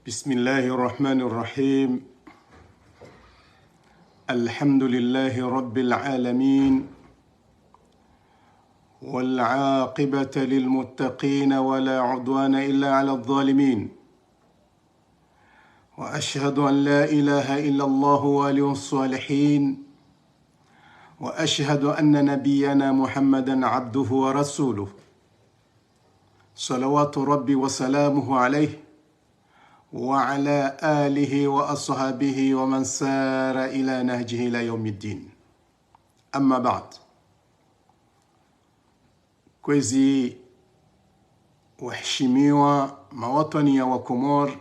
بسم الله الرحمن الرحيم. الحمد لله رب العالمين، والعاقبة للمتقين ولا عدوان إلا على الظالمين، وأشهد أن لا إله إلا الله ولي الصالحين، وأشهد أن نبينا محمدا عبده ورسوله صلوات ربي وسلامه عليه وعلى آله وأصحابه ومن سار إلى نهجه إلى يوم الدين. أما بعد، kwezi waheshimiwa mawatani ya Wakomor,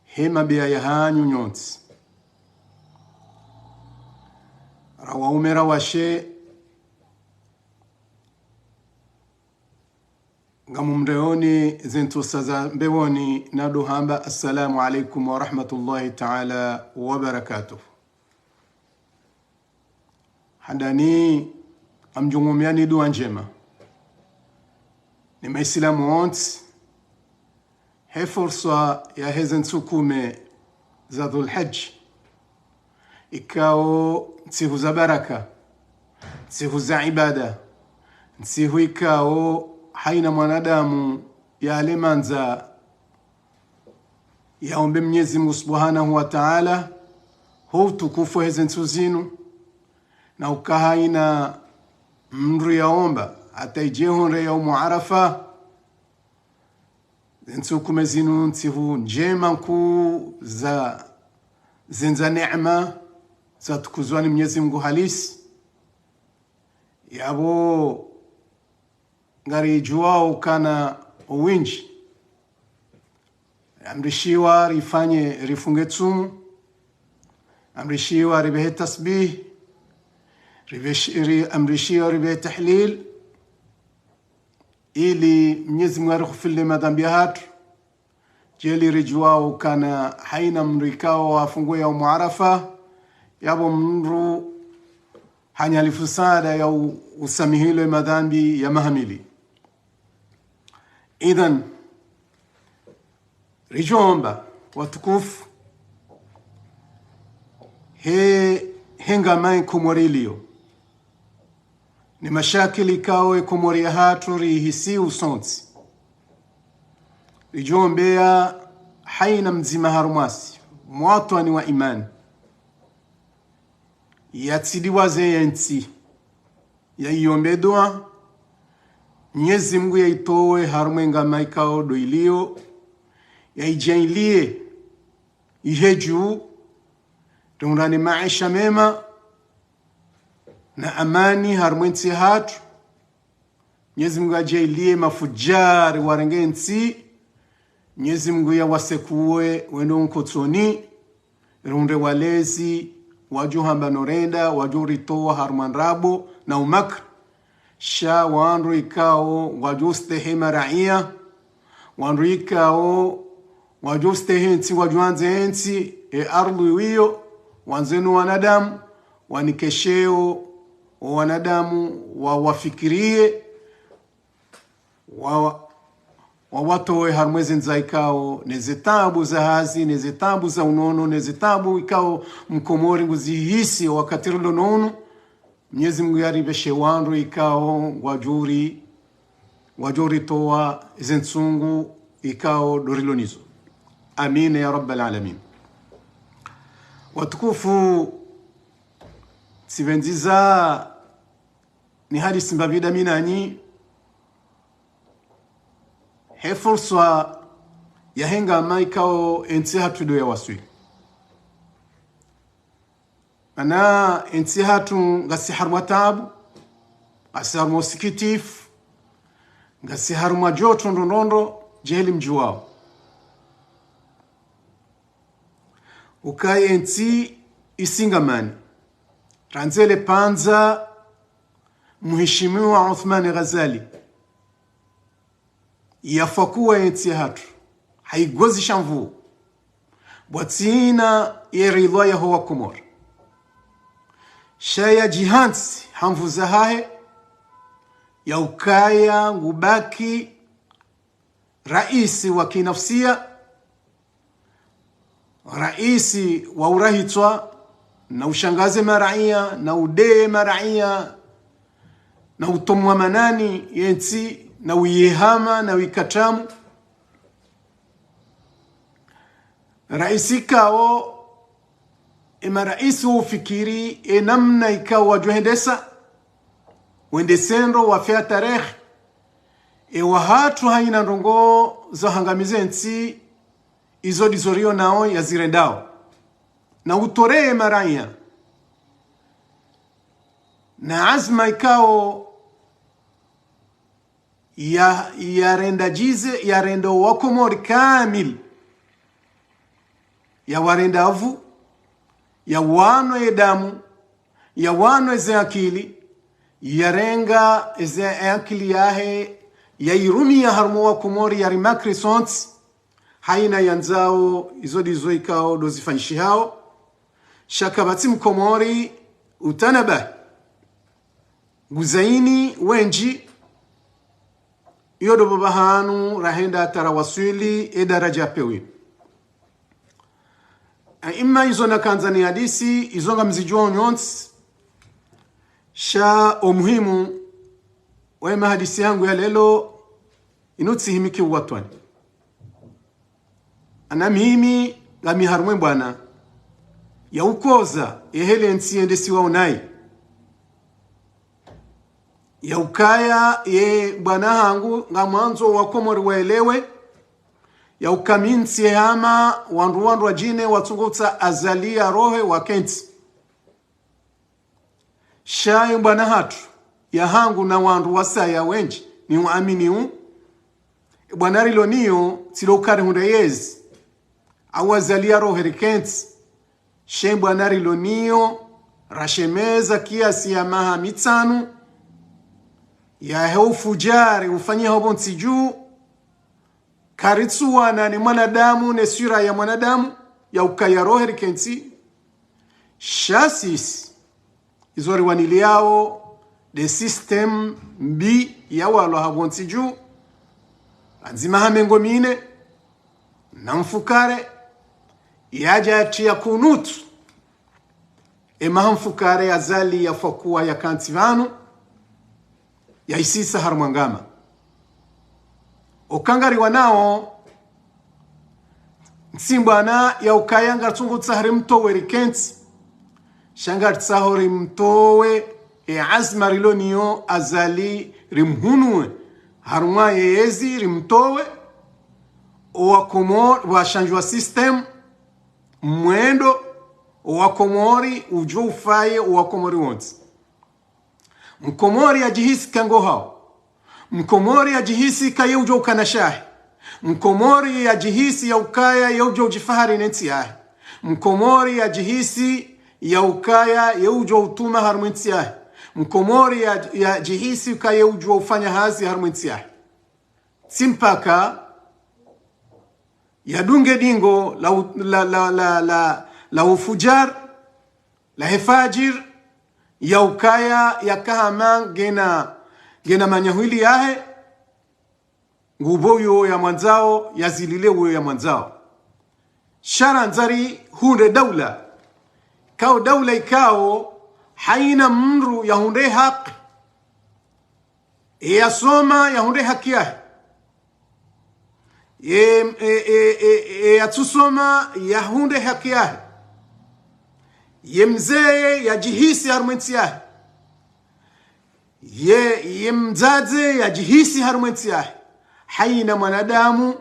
hema bia ya hanyu nyonsi rawaumera washe ngamumreoni zintusa za mbewoni nadu hamba. Assalamu alaikum wa rahmatullahi ta'ala wa barakatuh. Handani amjungumiani dua njema ni maislamu onti he fursa ya hezen tsukume za Dhulhajj ikao nsihu za baraka, nsihu za ibada, nsihu ikao haina mwanadamu ya alemanza yaombe Mwenyezi Mungu Subhanahu wa Ta'ala hu tukufu hezen tsuzinu na ukahaina mru yaomba ataijehonre ya Arafa zinsukume zinu nsihu njema nkuu za zinza neema za tukuzwani Mwenyezi Mungu halisi yabo ngari juao kana uwinji amrishiwa rifanye rifunge tsumu, amrishiwa ribehe tasbih, amrishiwa ribehe tahlil ili Mwenyezi Mungu arughfirli madhambi hatu jeli rijuao kana haina mrikao wafungue ya Arafa yabo mru hanyalifu sada ya usamihilo madhambi ya mahamili. Idhan rijomba watukufu henga mai kumorilio ni mashakili kawe kumori hatu rihisi usonsi rijombea haina mzima harumasi mwatwani wa imani yatsidiwaze yensi ya iyombe dua Mwenyezi Mungu yaitowe harumwenga maikao doilio ya ijailie iheju tungani maisha mema na amani harumwensi hatu. Mwenyezi Mungu ajailie mafujari warengensi. Mwenyezi Mungu ya wasekuwe wendo nkotoni runde walezi wajuhamba norenda wajuritoa harumanrabo na umakr sha wanru ikao wajustehema raia wanru ikao wajustehensi wajuanzehensi ardhi wiyo wanzenu wanadamu wanikesheo wanadamu wafikirie wawatowe harumwezi nzaikao nezitabu za hazi nezitabu za unono nezitabu ikao mkomori nguzihisi wakatirilo nono. Mwenyezi Mungu yaribeshe wanru ikao wajuri toa zensungu ikao dorilonizo. Amin ya rabbal alamin. Watukufu sivenziza ni hadi simbabida minani he fursa ya henga maikao ensi hatu ya waswi ana ensi hatu ngasi harma tabu ngasi harma sikitif ngasi harma joto ndondo jeheli mjuwao ukai ensi isingamani ranzele panza Mheshimiwa Uthman Ghazali yafakuwa ensi hatu haigozi shamvu bwatina yeridwa ya huwa Komor shaya jihansi hamvu zahahe ya ukaya ngubaki raisi wa kinafsia raisi wa urahitwa na ushangaze maraia na udee maraia na utomwa manani yensi na uyehama na wikatamu raisi kao raisi ufikiri namna ikawa wajuhendesa wendesendo wafia tarehe wahatu haina ndongo za hangamize nsi izo dizorio nao ya zirendao na utoree maraia na azma ikao ya rendajize ya rendo wakomori kamil ya warendavu ya wano edamu ya wano eze akili ya renga eze akili yahe ya irumi ya harmo wakomori ya rimakri sonts haina yanzao izo dizo ikao dozifanyishi hao shakabati mkomori utanaba guzaini wenji yodo babahanu rahenda tarawaswili edaraja pewi ima izo na kanzani hadisi izo nga mzijua nyons sha umuhimu wema hadisi yangu ya lelo inutsi himiki uwatwani anamihimi gami harumwe bwana ya ukoza ehele nsi endesi wa unai ya ukaya ye bwana hangu nga mwanzo wakomori waelewe ya ukaminsi hama wandu wa jine watungutsa azalia rohe wa kenti shaye bwana hatu ya hangu na wandu wasaya wenji ni uamini bwana rilo niyo tilo ukari hundayezi awazalia rohe rikenti shembu anarilo niyo rashemeza kiasi ya maha mitanu ya heufujari ufanyie hobo nsiju karitsuwa na ni mwanadamu ne sura ya mwanadamu ya ukaya rohe rikenti shasis izori waniliao de system mbi ya walo hobo nsiju anzima hamengo mine na mfukare yaja tia kunutu mahamfukare azali ya fakua ya kantivanu ya isisa harmangama okangari wanao nsimbana ya ukayanga tungutsa hari mtowe rikenti shangar tsahori mtowe azma riloniyo azali rimhunwe harumwa yezi rimtowe owakomor washanjwa system mwendo owakomori ujo ufaye owakomori wonsi mkomori ajihisi kango hao mkomori ajihisi kaye ujo ukanashahi mkomori ajihisi ya ukaya ya ujo ujifahari nenti yahe mkomori ajihisi ya ukaya ya ujo utuma harmwenti yahe mkomori ajihisi kaye ujo ufanya hazi harmwenti yahe simpaka ya dunge dingo la ufujar la hefajir ya ukaya ya kahama gena manyahwili yahe nguboyo ya mwanzao ya zililewo ya mwanzao shara nzari hunde daula kao daula ikao haina mru ya hunde haq ya soma ya hunde haki yahe yatusoma ya hunde haki yahe mzee ya jihisi harumenti yahe mzaze ya jihisi harumenti yahe haina mwanadamu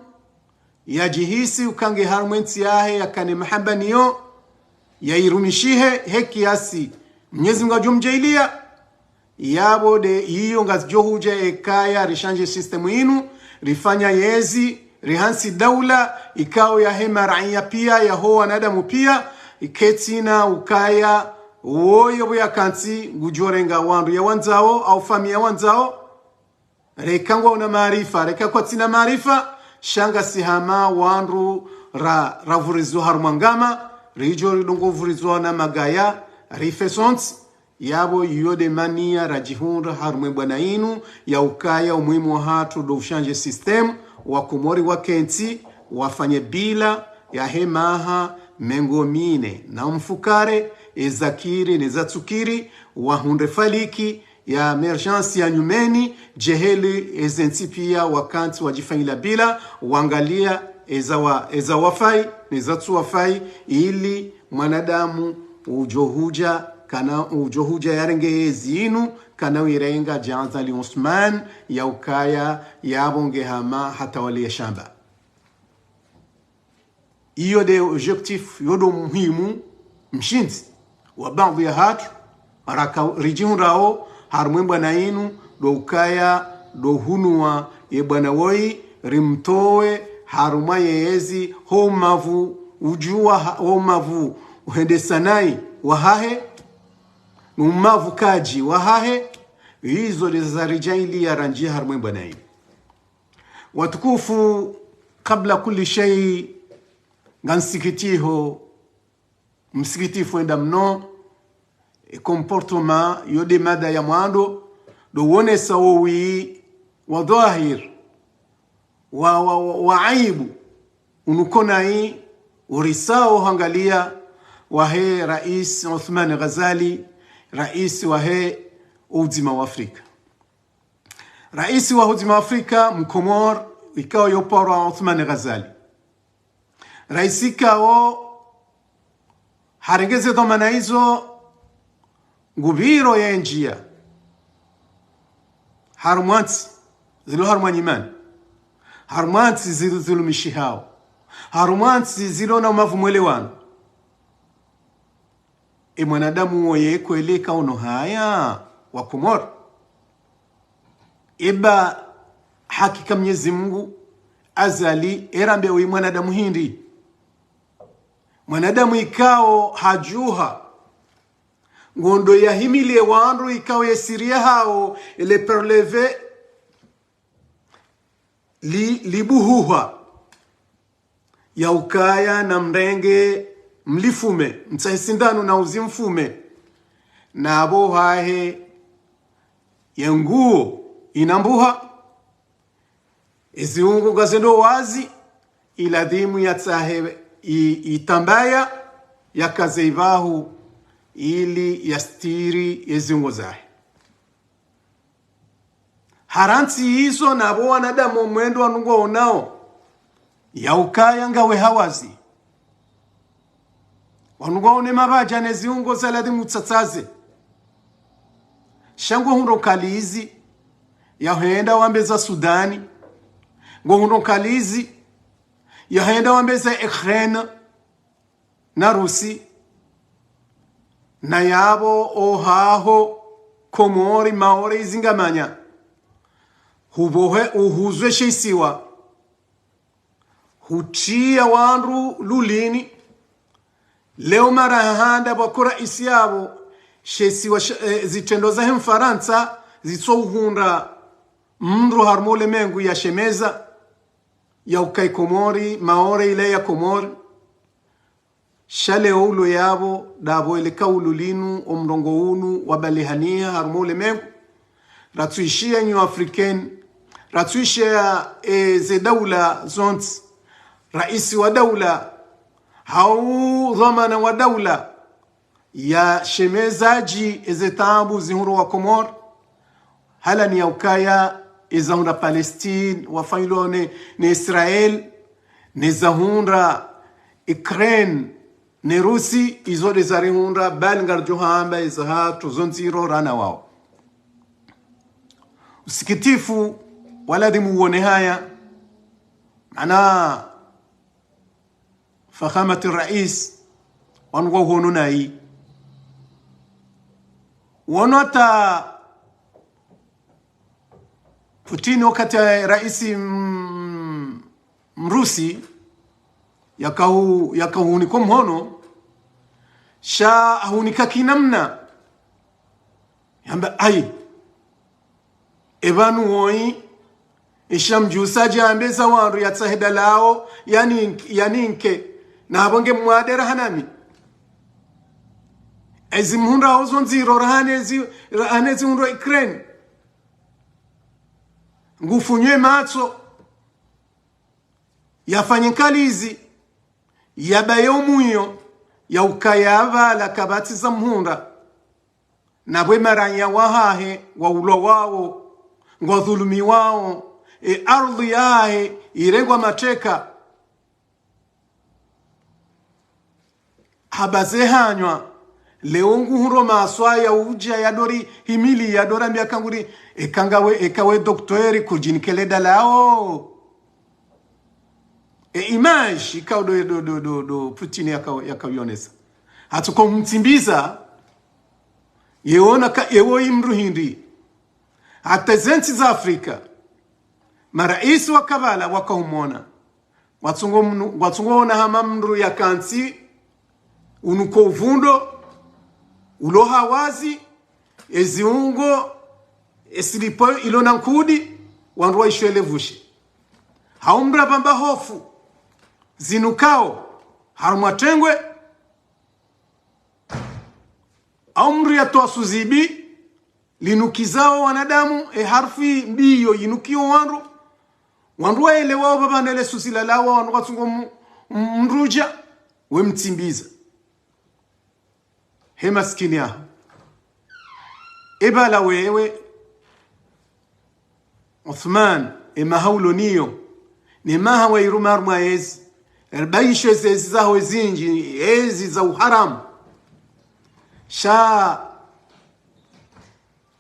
ya jihisi ukange harumenti yahe yakane mahambaniyo ya irumishihe heki yasi Mwenyezi Mungu ajumjailia yabo de iyo ngazijohuje ekaya rishanje system inu rifanya yezi rihansi daula ikao ya hema raia pia ya hoa wanadamu pia iketina ukaya woyo buya kanti gujorenga wandu ya wanzao au fami ya wanzao rekangwa una maarifa rekakwa tina maarifa shanga sihama wandu ravurizo harumangama rijo ridongo vurizo na magaya rifesons yabo yode mania rajihunda harumwe bwana inu ya ukaya umuhimu wa hatu do ushanje system wakumori wa kenti wafanye bila ya hemaha mengo mine na mfukare ezakiri nezatsukiri wahunde faliki ya emergency ya nyumeni jeheli ezentipia wakati wajifanyila bila wangalia eza wafai nezatsu wafai ili mwanadamu ujohuja yarenge zinu kana wirenga janza li Osman ya ukaya yabonge hama hata wale shamba. Iyo de objectif yodo muhimu mshinzi wa baadhi ya hatu maraka rijihun rao harumwe na inu do ukaya do hunua ye bwana woi rimtowe haruma yezi homavu ujua homavu uhende sanai wahahe numavu kaji wahahe hizo za rijaili ya ranjia harumwe na inu watukufu. Kabla kulli shay gansikitiho msikitifu enda mno comportement yode mada ya mwando do wone sawi wa dhahir wa aibu unukonai urisao hangalia wahe Rais Othman Ghazali, rais wahe uzima wa Afrika, rais wa uzima wa Afrika mkomor ikao yoporo Othman Ghazali rais ikao harengeze domana hizo ngubiro ya njia harumwansi zilo harumanyimani harumwansi zilo mishihao harumwansi zilo na umavu mwelewano mwanadamu woye kueleka ono haya wa Komoro iba hakika Mwenyezi Mungu azali erambe wi mwanadamu hindi mwanadamu ikao hajuha ngondo ya himilie wandu ikao yesiria hao ele perleve libuhuha ya ukaya na mrenge mlifume mtsahesindano na uzimfume na abo hahe yenguo inambuha eziungu gazendo wazi iladhimu ya tsahe itambaya ya kazeivahu ili yastiri yeziungo zahe haranti hizo na abo wanadamu mwendo wanungo onao ya ukaya ngawe hawazi wanungo one mabaja neziungo zaladhimu tsatsaze shango hundo kalizi ya henda wambeza Sudani ngohundo kalizi ya henda wambeza Ukraine na Rusi na yabo ohaho Komori Maore izingamanya hubohe uhuzwe shisiwa huchia wandu lulini leo mara handa bakora isiabo shesiwa zitendo za Mfaransa zitsohunda mndro harmole mengu ya shemeza ya ukai Komori Maore ile ya Komori shale ulo yabo dabo ile kaululinu omrongo unu wabalihania harmole mengu ratuishia nyu africain ratuishia ze daula zont raisi wa daula hau dhamana wa daula ya shemezaji ezetabu zihuru wa Komor hala ni ya ukaya ezahunda Palestine wafanyilo ne Israel ne zahunda Ukraine ne Rusi izode zarihunda balngar johamba ezahatu zonziro rana wao usikitifu waladhimu uone haya ana fakhamati rais wango honunai wanota Putin wakati raisi mrusi yakahunikom hono sha hunika kinamna yamba ai ebanu woi ishamjusaji ambeza waru yatsahida lao yani nke na abonge mwadera hanami ezimhunda ozonziro rahanezi undo Ukraine ngufunywe matso yafanye kalizi yabayomu hiyo ya ukayava la kabati za mhunda na bwe maranya wahahe wa ulo wao ngwa dhulumi wao ardhi yahe irengwa mateka habaze hanywa leo nguhuro maswa ya uja ya dori himili ya dora miakanguri ekawe doktori kujinikele dalao image ikaw do Putin yakawionesa hatuko mtimbiza yeona ka ewo imru hindi hata zenti za Afrika marais wa kavala wakaumona watungo na hamamru ya kansi unuko uvundo uloha wazi eziungo esilipo ilona nkudi wanruwa ishwelevushi haumbra bamba hofu zinukao harumwatengwe aumri ya toa suzibi linukizao wanadamu harfi mbiyo yinukio wanruwa elewao baba nele susilalawa wanruwa tungo mruja we mtimbiza he maskini yaho ebala wewe Uthman mahaulo niyo ni maha wa irumar maezi erbaisho zezi zaho zinji ezi za uharamu sha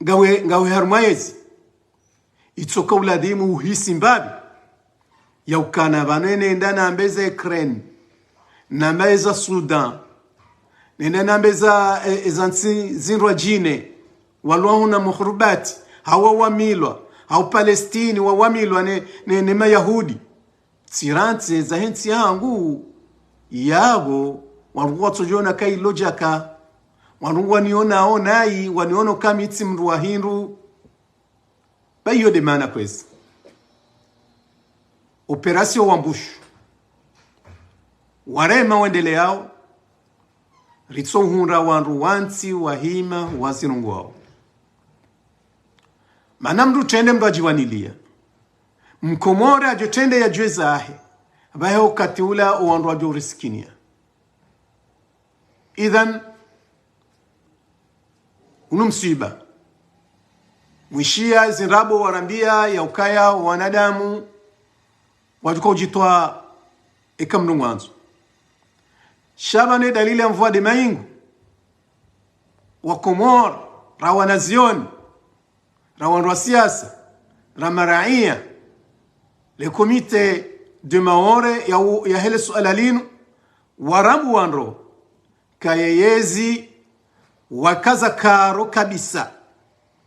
ngawe harmaezi itoka uladimu uhisi mbabi ya ukana banene ndana ambeza Ukraine na mbeza Sudan nenda nambeza ezansi zinrwa jine walwahuna mukhrubati hawa wamilwa hau Palestini wamilwa ne mayahudi tsiranti za hensi yangu yabo waruwa tujona kai lojaka waruwa niona onai waniona kama itsi mruwa hindu bayo de mana kwezi operasyon wambushu warema wendeleao ritso hunra wanru wansi wahima wazirungu wao manamru tende mbajiwanilia mkomora ajotende ya jweza ahe abahe ukatiula wanru wajorisikinia idhan unumsiba mwishia zinrabo warambia ya ukaya wanadamu wajuka ujitoa ekamnu mwanzo shabane dalili ya mvua de maingu wa Komor rawanazioni rawanru wa siasa ramaraia le comité de maore ya hele sualalinu warabu wanro kayeyezi wakaza karo kabisa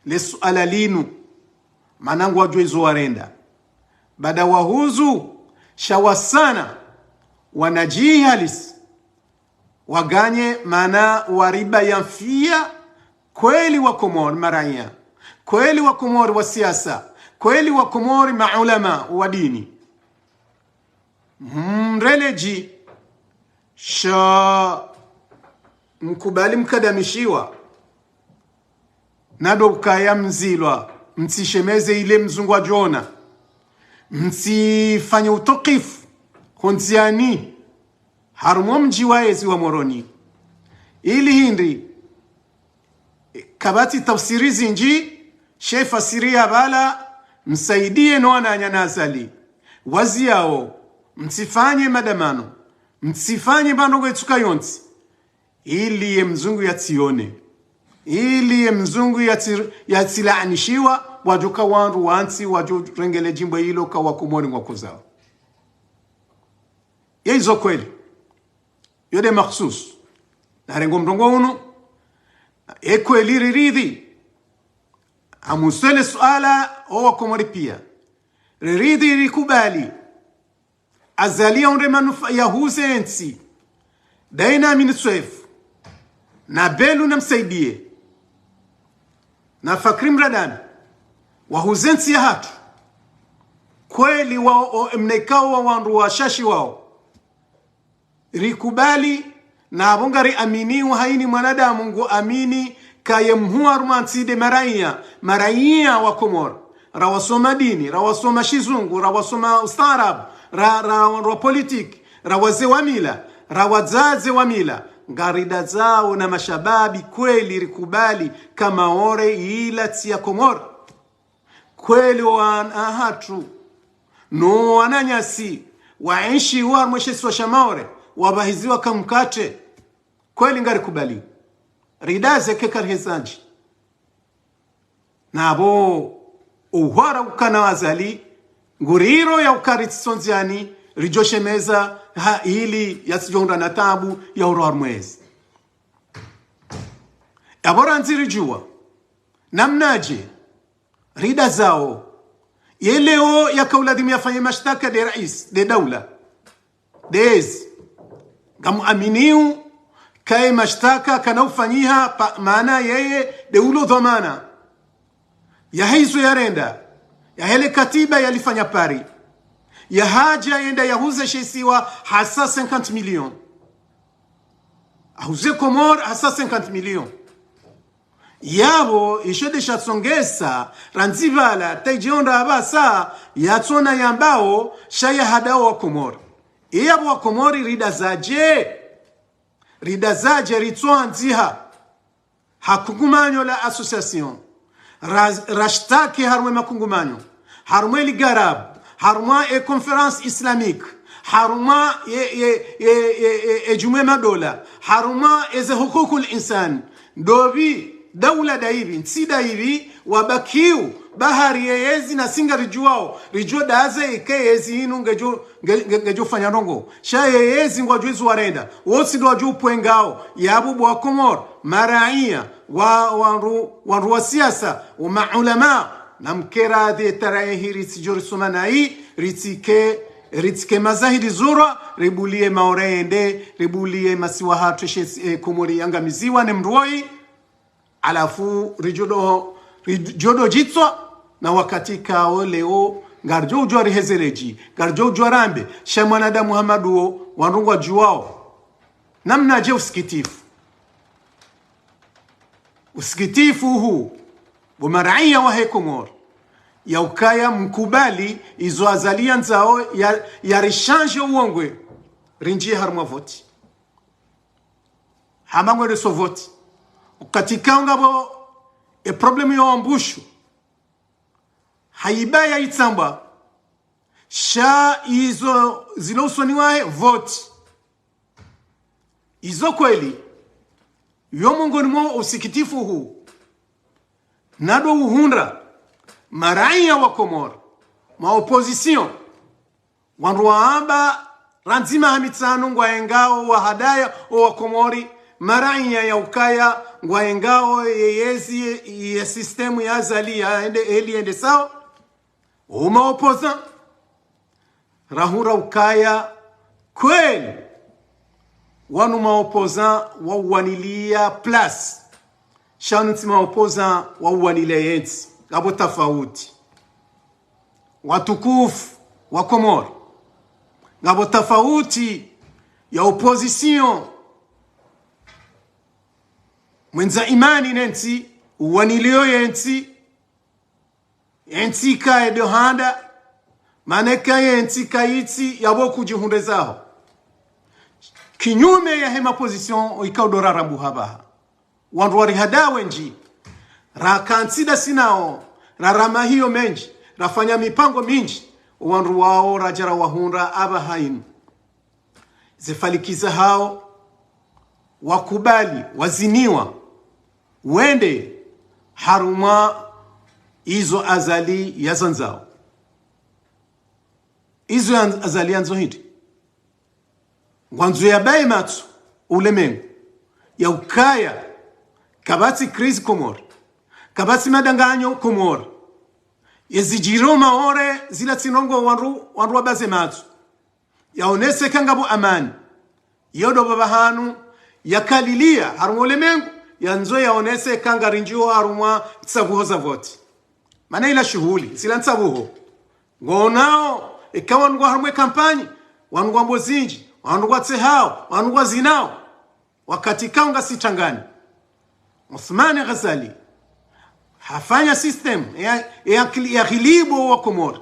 le sualalinu manangu wajwezo warenda bada wahuzu shawasana wanajihalis waganye mana wariba yamfia kweli wa Komor maraia kweli wa Komor wa siasa kweli wa Komor maulama wa dini mreleji sha mkubali mkadamishiwa nado kaya mzilwa mtishemeze ile mzungu wa Jona msifanye utokifu konziani harumo mji waezi wa Moroni ili hindi kabati tafsiri zinji shefa siria bala msaidie noana anyanazali wazi yao msifanye madamano msifanye bandogo etuka yonsi ili ye mzungu yatione ili ye mzungu yatilaanishiwa wajuka wanru wansi wajurengele jimbo hilo kawa Komori mwakuzao ya hizo kweli yode makhsus na rengo mrongo uno kweli riridhi amusele suala owa Komori pia riridhi rikubali azalia unre manufa ya huzensi daina miniswefu na belu na msaidie na fakrim radani wa huzensi ya hatu kweli wa mnekao wa wanru wa shashi wao rikubali na abongari amini wa haini mwanadamu ngu amini kaye mhuwa rumanside maraia wa Komor rawasoma dini rawasoma shizungu rawasoma ustaarab rawa politik rawaze wa mila rawazaze wa mila ngarida zao na mashababi kweli rikubali kama ore ila tia Komoro kweli ahatu no wananyasi waishi wa mweshesi wa shamaore wabahiziwa kamkate kweli ngari kubali ridaze kekarhezaji nabo uhwara ukana wazali nguriro ya ukaritsonziani rijoshemeza ili yasijonda na tabu ya urohar mwezi abora nziri jua namnaje rida zao yeleo ya kauladhim yafanye mashtaka de rais de daula dezi gamu aminiu kai mashtaka kana ufanyiha maana yeye de ulo dhamana ya hizo yarenda ya hele katiba yalifanya pari ya haja yenda yahuze shesiwa hasa 50 million ahuze Komoro hasa 50 million yabo ishode shatsongesa ranzivala taijionda abasa yatsona yambao shaya hadao wa Komoro yabo wa Komori rida zaje ritsoa nziha hakungumanyo la association rashtaki harwe makungumanyo harwe ligarab haruma conference islamique haruma jume madola haruma hukukul insan dobi daula daibi nsida hivi wabakiu bahari yezi na singa rijuo daze ikeyezi hinu ngejo fanya rongo shaye yezi ngwajuizu warenda wosi ndo waju upwengao yabubu wa Komoro maraia wa siasa wa maulama na mkera de tarayehi ritijori sumanai ritike mazahidi zura ribulie maorende ribulie masiwa hatu Komori yangamiziwa ne mruoi alafu rijodo jitswa na wakati kao leo garjo ujwa rihezereji garjo ujwa rambe shamwanada Muhammadu wanrungwa juwao namna je usikitifu huu bumaraia wa Komoro ya ukaya mkubali izo azalia nzao ya rishanje uongwe rinjie harumwa voti hamangwe reso voti ukatika ngabo problemu ya ambushu haibaya itsamba sha izo zilosoniwae voti izo kweli yomongoni mo usikitifu huu nado uhundra maraia wa Komoro ma opposition wanruamba ranzima hamitsano ngwaengao wa hadaya wa Komori maraia ya ukaya ngwaengao yeyezi ya sistemu ya azali ya ende sao uma opoza rahura ukaya kweli wanu maopoza wa uwanilia plus shanuti maopoza wa uwanilia yensi gabo tafauti watukufu wa Komoro gabo tafauti ya opposition mwenza imani nensi uwanilio yensi ka edohanda maneka yensi kaiti yabo kujihunde zao kinyume ya hema position ikaudora rabu habaha wanruari hadawe nji rakansida sinao rarama hiyo menji rafanya mipango minji wanru wao rajara wahunra abahainu zefalikiza hao wakubali waziniwa wende haruma izo azali ya zanzao izo azali yanzo hindi ngwanzo ya baimatsu ulemengu ya ukaya kabati krizi Komoro kabati madanganyo Komoro yezijiro maore zila tinongo wanru wabaze matsu yaonese kangabo amani yodo babahanu yakalilia haruma ulemengu yanzo yaonese kanga rinjiwa haruma tsabuho za voti mana ila shughuli sila tsabuho ngonao ikawa ngwa harumwe kampani wanugwa mbozinji wanugwa tsehao wanugwa zinao wakati kaunga sitangani Uthmani Ghazali hafanya system ya ghilibo wa Komoro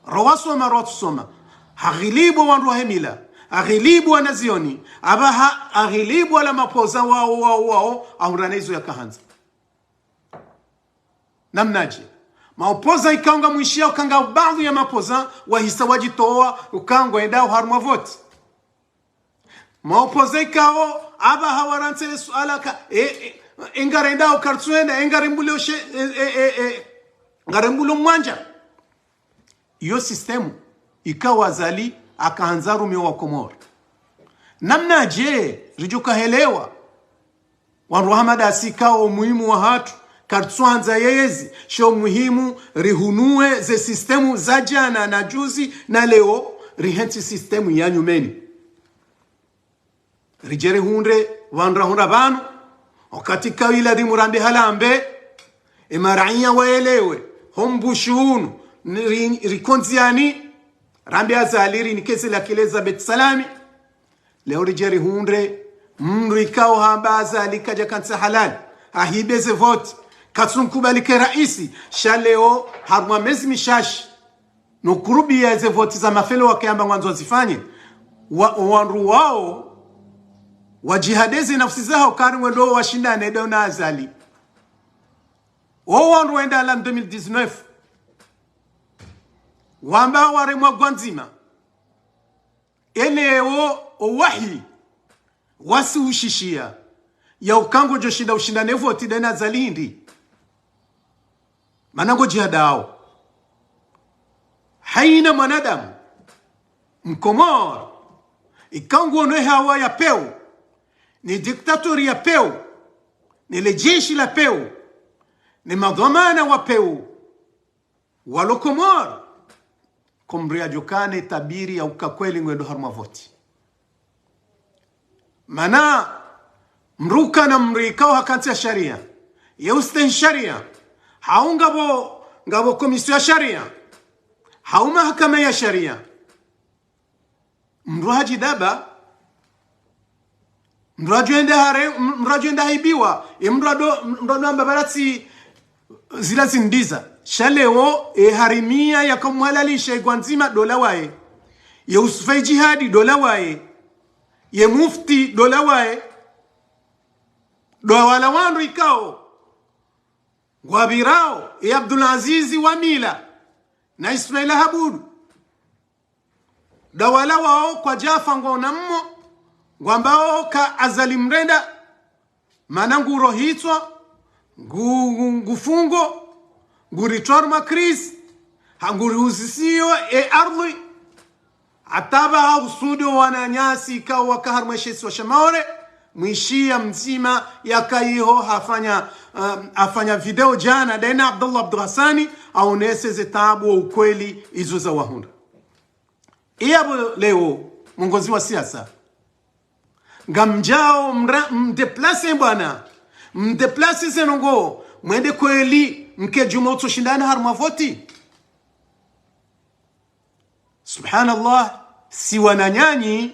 rawasoma haghilibo wanru hemila aghilibu wanazioni abaha aghilibu wala mapoza wao auranezo yakahanza namnaje mapoza ikaunga mwishia ukanga baadhi ya mapoza wahisa wajitoa ukangwa endao harma vote mapoza ikao abaha warante suala ka engarenda ukartsuenda engarimbulo ngarimbulo mwanja iyo sistemu ikawa zali akaanza Rumi wa Komoro namna je rijuka helewa waruhamada asikao muhimu wa hatu kartsuanza yeyezi sho muhimu rihunue ze sistemu za jana na juzi na leo rihenti sistemu ya nyumeni rijere hunde wanrahunda banu wakati kawila di murambi halambe imaraiya waelewe hombushunu rikonziani rambi azaliri nikesi la kileza betsalami leo rijeri hunde mrikao hamba azali kaja kansa halali ahibeze vote katsunkubalike raisi shaleo harma mezi mishashi nukurubi ya ze vote za mafelo wakiamba mwanzo zifanye wanru wao wajihadezi nafsi zao kari wendo washindane deo na azali wanru wenda alam 2019 wamba waremwa gwanzima eneo owahi wasi ushishia ya ukango joshinda ushindane voti dena zalindi manango jihadao haina mwanadamu mkomor ikango noe hawa ya peu ni diktatori ya peu ni lejeshi la peu ni madhamana wa peu walokomor kumria jokane tabiri ya ukakweli ngwendo harma voti mana mruka na mrikao hakanti ya sharia yeusten sharia ngabo komisio ya sharia hauma hakama ya sharia mruhaji daba mrajuenda haibiwa mrado ambabarati zila zindiza shaleo harimia ya kumhalalisha igwanzima dola wae ye usufai jihadi dola wae ye mufti dola wae doa wala wandu ikao gwabirao ye Abdul Azizi wa Mila na Ismaila Habudu dawala wao kwa Jafa ngona mmo gwambao ka azali mrenda manangu rohitwa ngufungo nguritorma Chris hanguri uzisio ardhi ataba usudio wananyasi ikawa wakaharmashesi wa Shamaore mwishia mzima yakaiho afanya video jana dena Abdullah Abdurrasani aonese zetabu wa ukweli izo za wahunda iyabo leo mongozi wa siasa ngamjao mdeplace bwana mdeplace zenongo mwende kweli mke jumoto shindana harma voti subhanallah si wananyanyi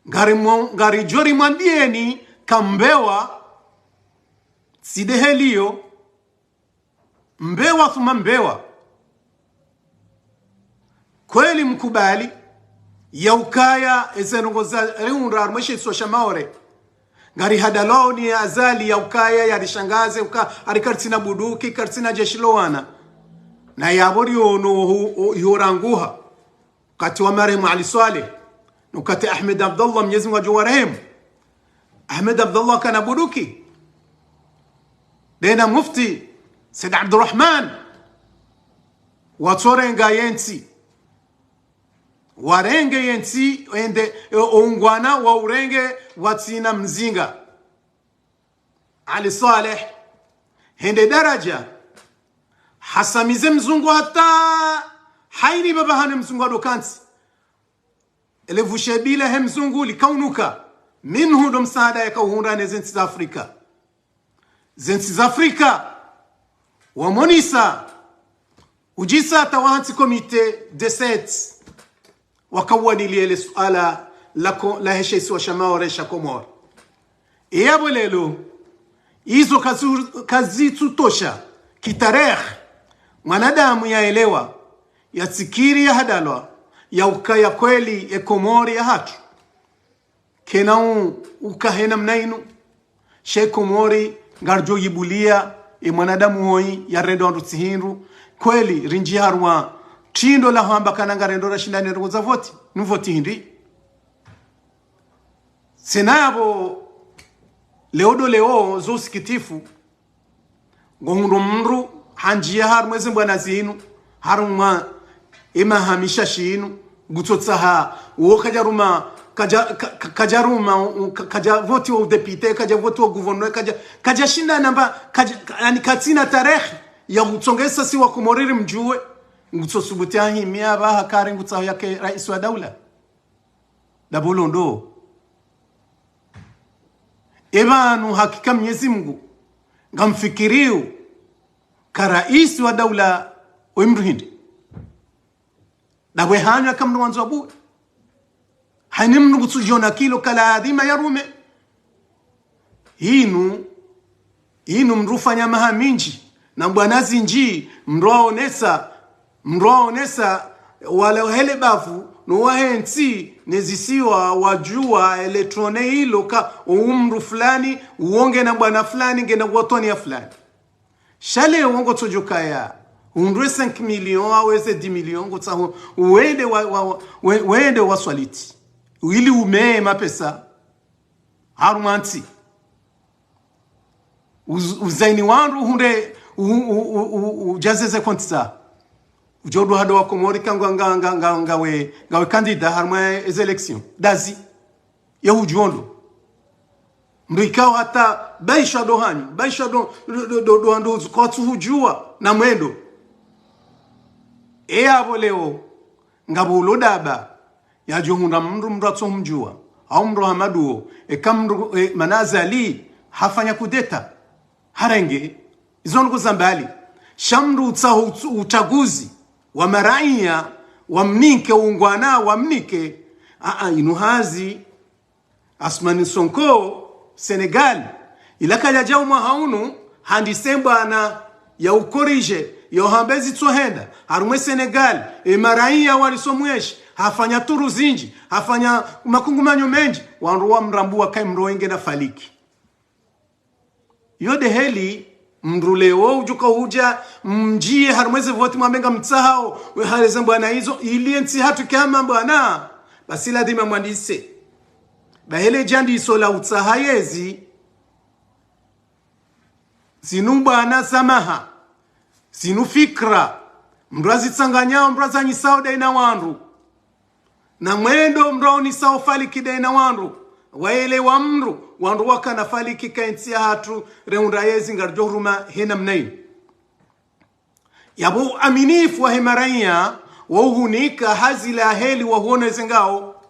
ngari jori mwambieni kambewa sidehelio mbewa thuma mbewa kweli mkubali ya ukaya ezenongoza reunra armeshe swa Shamaore ngari hadalao ni azali ya ukaya ya rishangaze arikartina buduki kartina jeshilowana na yabori ono yoranguha kati wa marehemu Ali Saleh nukati Ahmed Abdullah Mwenyezi Mungu ajuwarehemu Ahmed Abdullah kana buduki dena mufti Said Abdurrahman watorenga yensi warenge yensi ende ongwana wa urenge watina mzinga Ali Saleh hende daraja hasamize mzungu hata haini baba hana mzungu adokansi elevushe bila hem mzungu likaunuka minhu ndo msaada ya kauhundane zensi za Afrika wa monisa ujisa tawanti komite de set wakawani ile suala la heshesi wa Shamaore Shakomor iyabo lelo hizo kazi tutosha kitarehe mwanadamu yaelewa ya tsikiri ya hadalwa ya ukaya kweli ekomori ya hatu kenau ukahena mnainu shekomori ngarjo yibulia mwanadamu hoi ya rendo andu tsihindu kweli rinji harwa tindo la hamba kana ngarendo ra shindani roza voti nuvoti hindi senabo leo zo sikitifu ngohundo mru hanjia har mwezi mbwana zinu haruma hamisha shinu gutsotsaha wo kaja voti wa udepite kaja voti wa guverneur kaja shinda namba yani katina tarehe ya utsongesa si wa kumoriri mjue ngutsosubutia himia ba hakari ngutsaho yake rais wa daula dabolondo ebanu hakika Mwenyezi Mungu ngamfikiriu ka rais wa daula wemruhindi dabwe hanya kamru wanzo abu hani mnu gutsujona kilo kala adhima ya rume hinu mrufanya maha minji na mbwanazi nji mroonesa wala hele bafu no wahensi nezisiwa wajua elektrone hilo ka umru fulani uonge na bwana fulani ngena wotoni ya fulani shale uongo tojokaya undwe 5 million aweze 10 million ngotsaho wende waswaliti ili umee mapesa harumanti uzaini wandu hunde ujazeze kontisa ujodo hado wa komori ngawe kandida harma ez election dazi ya ujondo ndo ikao hata baisha do ando kwa hujua na mwendo abo leo ngabulo daba ya johunda mndu atsomjua au mndu hamaduo kamndu manazali hafanya kudeta harenge izongo zambali shamndu uchaguzi wa maraia wamnike ungwana wamnike inuhazi Asmani Sonko Senegal ilakaja jauma haunu handisemba na ya ukorije ya hambezi tsohenda harumwe Senegal maraia walisomweshi hafanya turu zinji hafanya makungumanyo menji wanruwa mrambua kai mroenge na faliki yode heli mruleo ujuka huja mjie harumweze voti mwamenga mtsahao wehareze mbwana hizo iliensi hatu kama mbwana basi ladima mwandise bahele jandi isola utsahayezi sinu mbwana samaha sinu fikra mbrazi tsanganyao mbraza nyisao daina wandu na mwendo mraoni sao faliki daina wandu waele wa mru wandu waka na faliki kainti ya hatu reunda yezi ngarjohuruma hena mnayu yabu aminifu wa hemaraia wa uhunika hazila heli wa huona zengao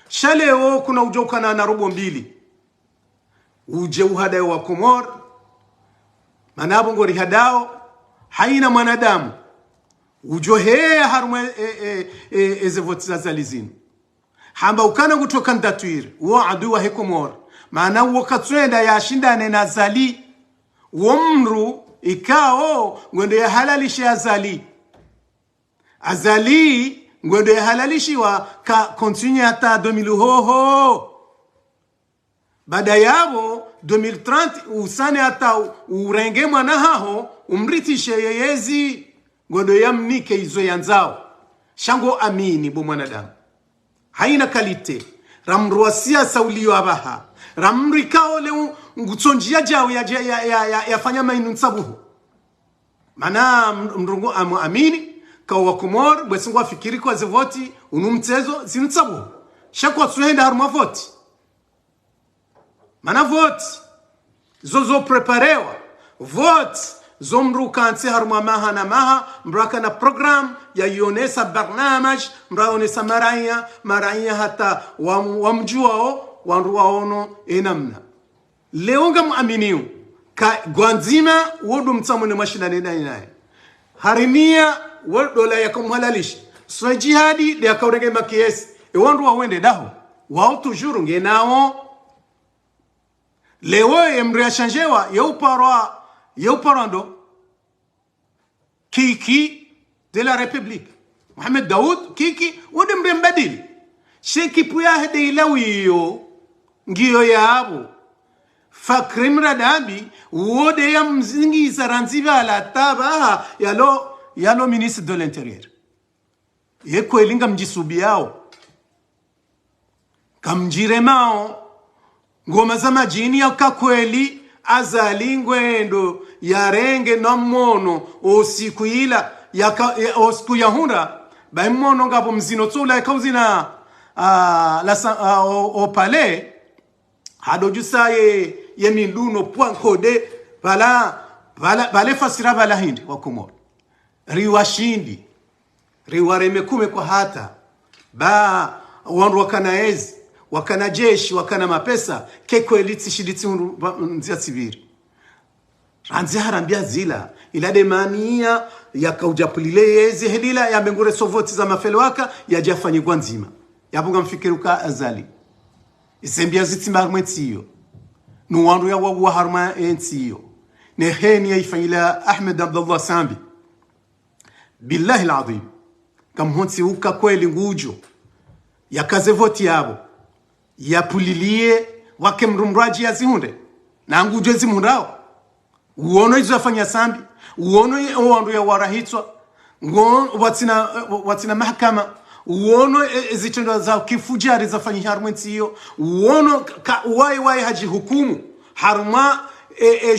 shaleo kuna ujoka na robo mbili uje uhada wa Komor manabo ngori hadao haina mwanadamu ujohea harumwe ezevoti zalizinu hamba ukana kutoka ndatwiri uo adu wa Komor maana uo katwenda ya shindane na zali uo mru ikao ngwendo ya halalisha azali ngwendo ya halalishiwa ka continue hata 2000 hoho baada yabo 2030 usane hata urenge mwana haho umritishe yeyezi ngwendo ya mnike izo yanzao shango amini bo mwanadamu haina kalite ramruasia saulio abaha ramrikao leo ngutsonjia jawe ya fanya mainu nsabuhu mana mrungu amini kwa Komor bwesingwa fikiri kwa zevoti unumtezo zinutsabuhu shakwa tsuhenda haruma voti mana voti zozo preparewa voti zomru kanti haruma maha na maha mbraka na program ya yonesa barnamaj mbraonesa maraia hata wamjuao wanruwaono enamna leonga muaminiu ka gwanzima wodu mtsamune mashina naye harimia wodola yakumhalalish so jihadi de akaurege makiesi wanruwa wende daho wao toujours ngenao lewo emria changewa yeuparando kiki de la République Mohamed Daoud kiki wode mrembadili shekipu ya hede ilawiyo ngiyo yabo Fakri Mradambi wode ya mzingi zaranziva ala taba yalo ministre de l'intérieur yeko elinga mjisubi yao kamjiremao ngoma za majini ya kakweli azalingwendo yarenge na mono osiku ila osiku yahunda ba mono ngabo mzino tsula kauzina opale hadojusa ye minduno point code bala fasira bala hindi wakomoro riwashindi riwaremekume kwa hata ba wandu wakanaezi wakana jeshi wakana mapesa keko eliti shiditi nzia siviri ranzi harambia zila ila demania ya kaujapulile yezi helila ya mengure sovoti za mafelo waka ya jafanyigwa nzima ya bunga mfikiruka azali isembia zitimba harumetiyo nuwandu ya wawa haruma entiyo neheni ya ifanyila Ahmed Abdullah Sambi billahi l'adhim kamhonsi uka kweli ngujo ya kaze voti yabo ya pulilie wake mrumraji ya zihunde na ngujo zimundao uono izo afanya Sambi uono wandu ya warahitwa watina mahakama uono zitendo za kifujari zafanya harumenti hiyo uono wai haji hukumu haruma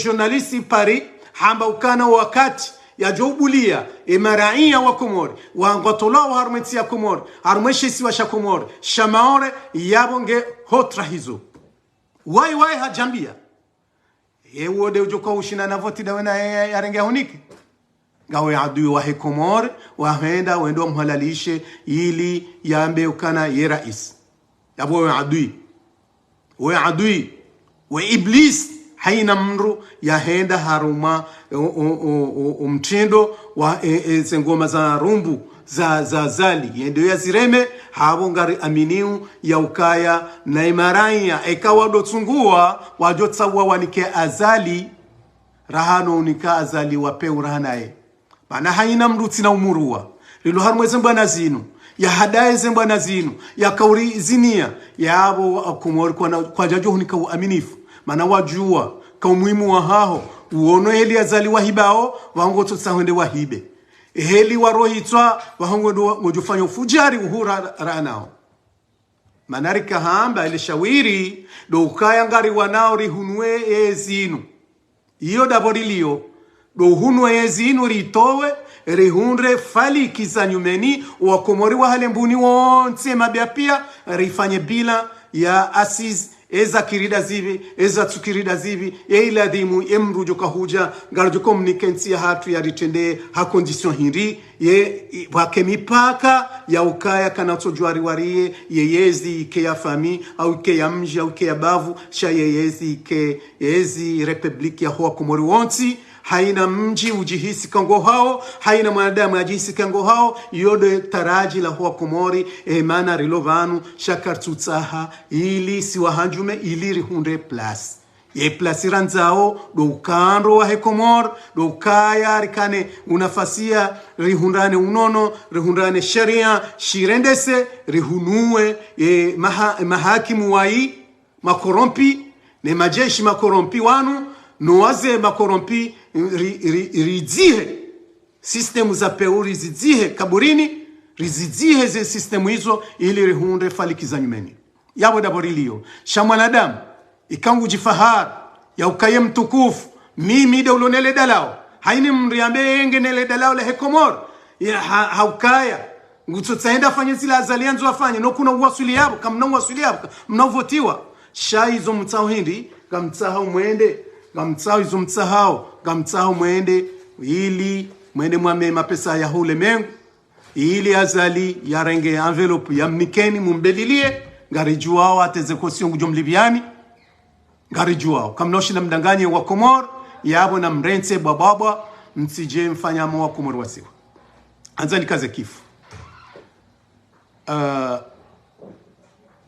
journalisti pari hamba ukana wakati ya jobulia maraia wa Komori wangotola wa harumenti ya Komori harumeshesi wa shakomori shamaore yabonge hotra hizo wai hajambia wode ujoka ushina na voti da wena yarenge huniki gawe adui wa Komori wahenda wendo mhalalishe ili yambe ukana ye rais yabo we adui we iblis haina mru yahenda haruma mtindo wa zengoma za rumbu za zali yendo ya zireme habo ngari aminiu ya ukaya na imaranya ekawa dotungua wajotsawa wanike azali rahano unika azali wapeu rahanae mana haina mru tina umurua lilo harumwe zembana zinu ya hadaye zembana zinu ya kauri zinia ya abo Komori kwa jajo hunika uaminifu mana wajua kwa umuhimu wa hao uono heli azali wahibao wango tutsahende wahibe heli warohitwa wahongo ngojufanya ufujari uhura ranao manarika hamba ile shawiri do ukaya ngari wanao rihunwe ezinu iyo daborilio do hunwe ezinu ritowe rihunre fali kizanyumeni wa Komori wa halembuni wonse mabia pia rifanye bila ya asiz eza kirida zivi eza tukirida zivi ila dimu emrujo kahuja garjo communicancy hatu ya ritende ha condition hindi ye wakemipaka ya ukaya kana tojwari warie yeyezi ke ya fami au ke ya mji au ke ya bavu sha yeyezi ke yezi republiki ya hoa Komori wonsi haina mji ujihisi kango hao haina mwanadamu ajihisi kango hao yode taraji la hoa Komori mana rilovanu shakartutsaha ili siwahanjume ili rihunde plus ye plus ranzao do ukando wa Komori do ukaya rikane unafasia rihundane unono rihundane sharia shirendese rihunue mahakimu wai makorompi ne majeshi makorompi wanu noaze makorompi ridzihe systemu za peuri zidzihe kaburini rizidzihe ze systemu hizo ili rihunde falikiza nyumeni yabo daborilio shamwanadamu ikangu jifahar ya ukaye mtukufu mimi de ulonele dalao haini mriambe yenge nele dalao le Komori ya haukaya ngutotsaenda fanye zile azalianzo afanye no kuna uwasuli yabo kamna uwasuli yabo mnavotiwa shaizo mtsao hindi kamtsao mwende gamtsao izo mtsao gamtsao mwende ili mwende mwame mapesa ya hule mengu ili azali yarenge envelope ya mnikeni mumbelilie ngarijuao ateze kosio ngujomlibiani ngarijuao kamnoshi na mdanganye wa Komori yabo na mrense bababa msije mfanyamo wa Komori wasiwa anzali kaze kifu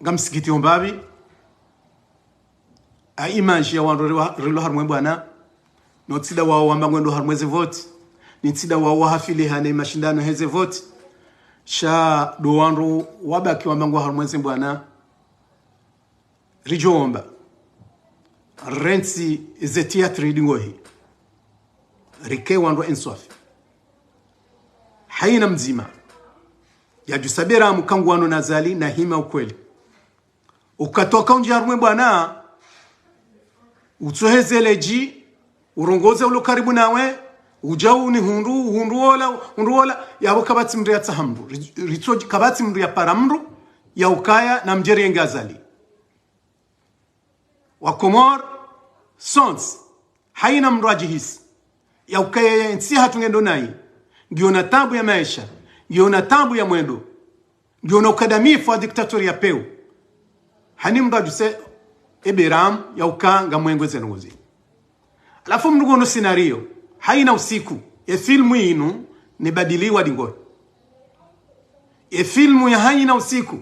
gamsikiti ombabi a image ya wandu rilo harmwe bwana notsida wao wamba ngwendo harmweze vote nitsida wao hafili hane mashindano heze vote sha dowanro wabaki wambangu harumwezi bwana rijoomba rensi ze teatri dingohi rike wanro ensofi haina mzima ya jusabera mkangu wano nazali na hima ukweli ukatoka unji harumwe bwana utsohezeleji urongoze ulo karibu nawe ujau ni hundu wola yabo kabati mri ya tsahamru ritso kabati mri ya paramru ya ukaya na mjeri ngazali wa Komor sons haina mraji hisi ya ukaya ya nsi hatungendo nai ndio na tabu ya maisha ndio na tabu ya mwendo ndio na ukadamifu wa diktatori ya peu hani mraji se eberam ya ukanga mwengweze ngozi alafu mrugono scenario haina usiku ya filmu inu nibadiliwa dingo ya filmu ya haina usiku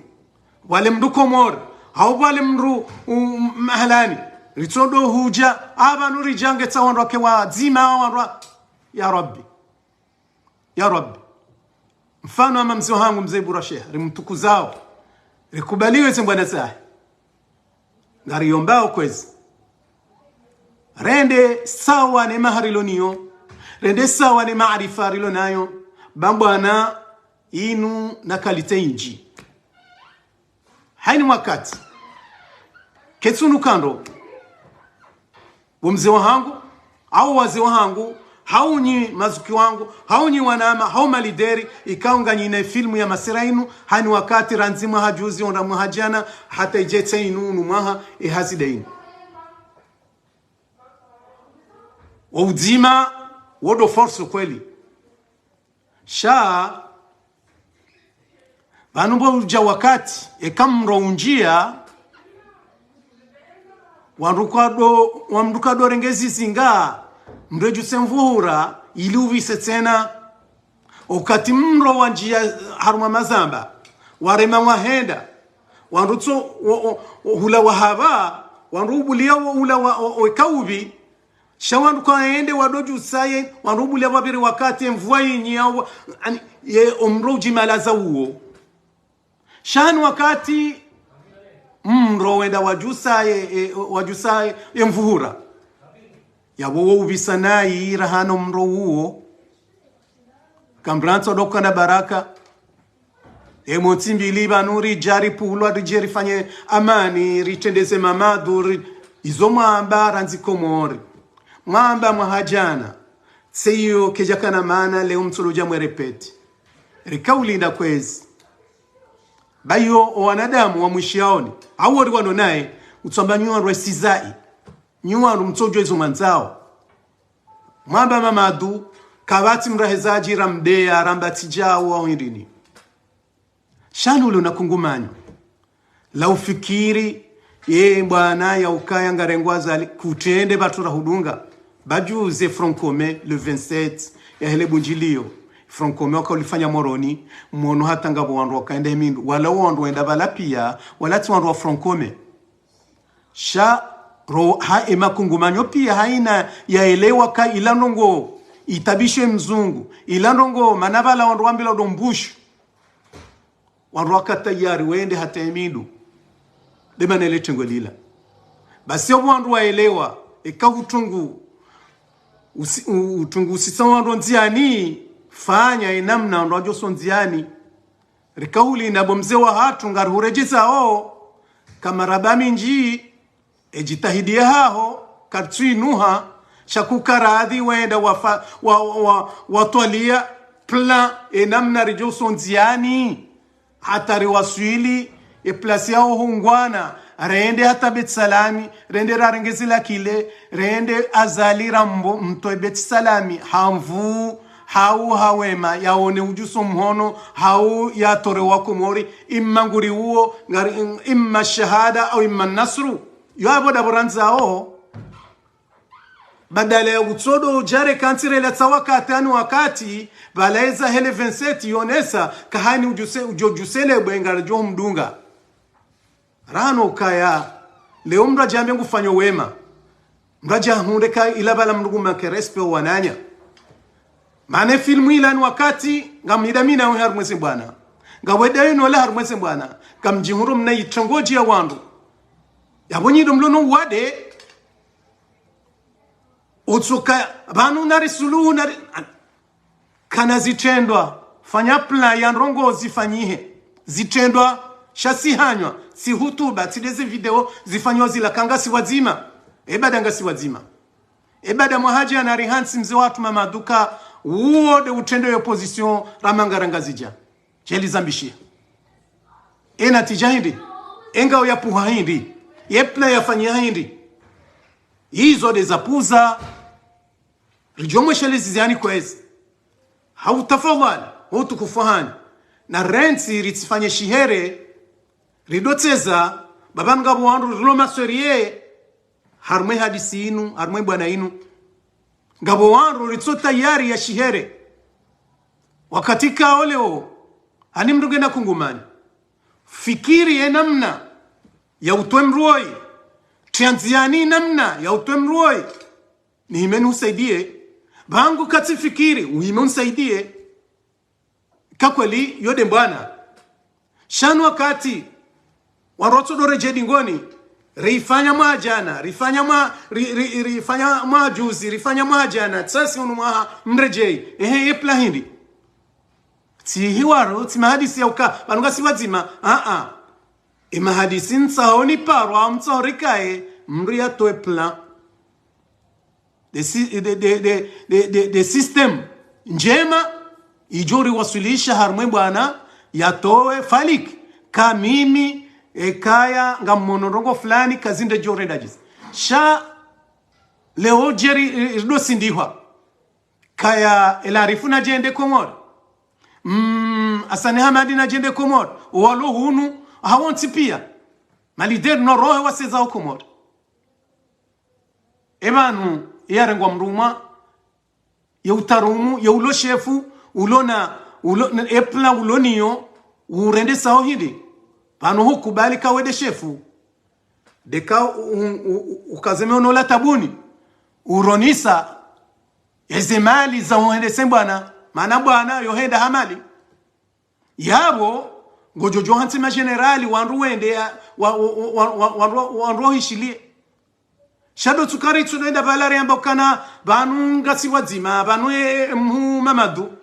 wale mdu Komor hau wale mru mahalani ritodo huja aba nuri jange tawandwa kewa zima wandwa ya rabbi mfano ama mzee wangu mzee Burashe rimtukuzao rikubaliwe zimbwana sahi ngariyombao kwezi rende sawa ni mahariloniyo rende sawa ni maarifa rilonayo bambwana inu na kalite inji haini wakati ketsunu kando mzee wangu au wazee wangu haunyi mazuki wangu haunyi wanama hau malideri ikaunga nyine filmu ya masirainu hani wakati ranzima hajuzi onda muhajana hata ijetse inu numaha ihazideinu uzima wodo force kweli sha banumbo uja wakati ekamro unjia wamrukado rengezi zinga mreju semvuhura ili uvise tena wakati mro wanjia haruma mazamba warema wahenda wanrutso hula wahaba wanrubulia hula wakaubi shawandu kwa ende wadoju saye wanrubulia wabiri wakati mvua yinyia ye omroji malaza uo shani wakati mro wenda wajusaye mvuhura yabo ubisanayi rahano mro uo kambranto dokana baraka emotimbi libanuri jari puhulwa rijeri fanye amani ritendeze mamadu izo mwamba ranzi Komori mwamba mwahajana seyo kejakana mana leo mtuluja mwerepeti rikaulinda kwezi bayo wanadamu wa mwishiaoni au wano nae utsamba nyuwa sizai nyuwa mtojo izo manzao mwamba mamadu kabati mrahezaji ramdea rambatijao wa hirini shanulu na kungumanyo la ufikiri ye bwana ya ukaya ngarengwaza kutende batura hudunga bajuze Francome le 27 ya hele bunjilio Francome wakalifanya moroni mwono hata ngabo wandu wakaenda mindu wala wandu wenda bala pia wala wandu wa Francome sha ro ha ema kungumanyo pia haina yaelewa ka ilanongo itabishe mzungu ilanongo manabala wandu wambila dombushu wandu wakatayari wende hata mindu dema neletengo lila basi wandu waelewa ikahutungu utungu sisawandu nziani fanya inamna ndo ajoso nziani rikauli na bomze wa hatu ngarurejeza o kama rabami nji ejitahidia hao kartui nuha shakukaradhi wenda watwalia plan inamna rejoso nziani hata riwaswili plasi yao hungwana rende hata Betsalami rende rarengezila kile rende azali rambo mtoe Betsalami hamvu hau hawema yaone ujuso mhono hau ya tore wa Komori imma nguri uo imma shahada au imma nasru yabo daburanzao badala ya utsodo jare kansire la tsawakati anu wakati balaiza hele 27 yonesa kahani ujusele bwenga jo mdunga rano kaya leo mraja ambe ngufanya wema mraja hundeka ilabala mruguma kerespe wananya mane filmu ila ni wakati ngamida mina weher mwezi bwana ngaweda ino la harmwese bwana kamjihuru mna itongoji ya wandu yabonyi domlono wade utsuka banu nari suluhu nari kana zitendwa fanya plan ya ndongo zifanyihe zitendwa shasi hanywa si hutuba tideze video zifanywa zila kanga si wazima ebada nga si wazima ebada mwahaji anari hansi mze watu mamaduka uode utendo ya opposition ramangaranga zija jeli zambishia ena tijahindi enga uyapuha hindi yepla yafanyia hindi hizo de zapuza rijomwe shele ziziani kwezi hautafadhali hutukufahani na rensi ritifanye shihere ridoteza babanga bwandu rilo masorie harmwe hadisi inu harmwe bwana inu ngabo wandu ritso tayari ya shihere wakatika oleo hani mrugena kungumani fikiri ye namna ya utwe mruoi tianziani namna ya utwe mruoi ni himenu usaidie bangu kati fikiri uhime usaidie kakweli yode mbwana shanu wakati waroto dore jedingoni rifanya mwa jana rifanya mwa juzi rifanya mwa jana tsasi unu mwa mrejei epla hindi ti hiwaro ti mahadisi ya uka banunga si wazima mahadisi nsaoni parwa mtsorikae mri ya toe plan de system njema ijori wasulisha harmwe bwana yatoe falik kamimi ekaya nga monorongo fulani kazinde jore dajis sha leo jeri do sindihwa kaya elarifu na jende komor asane hamadi na jende komor walo hunu hawonti pia malider no rohe waseza komor ebanu yarengwa mruma ya utarumu ya ulo shefu ulona epla uloniyo urende sao hindi pano hukubali kawede shefu deka ukazeme onola tabuni uronisa ezemali za uende sembwana mana bwana yohenda hamali yabo ngojojo hansi ma generali wanruende wanro hishilie shado tukari tunaenda balari ambokana banu ngasi wazima banu mamadu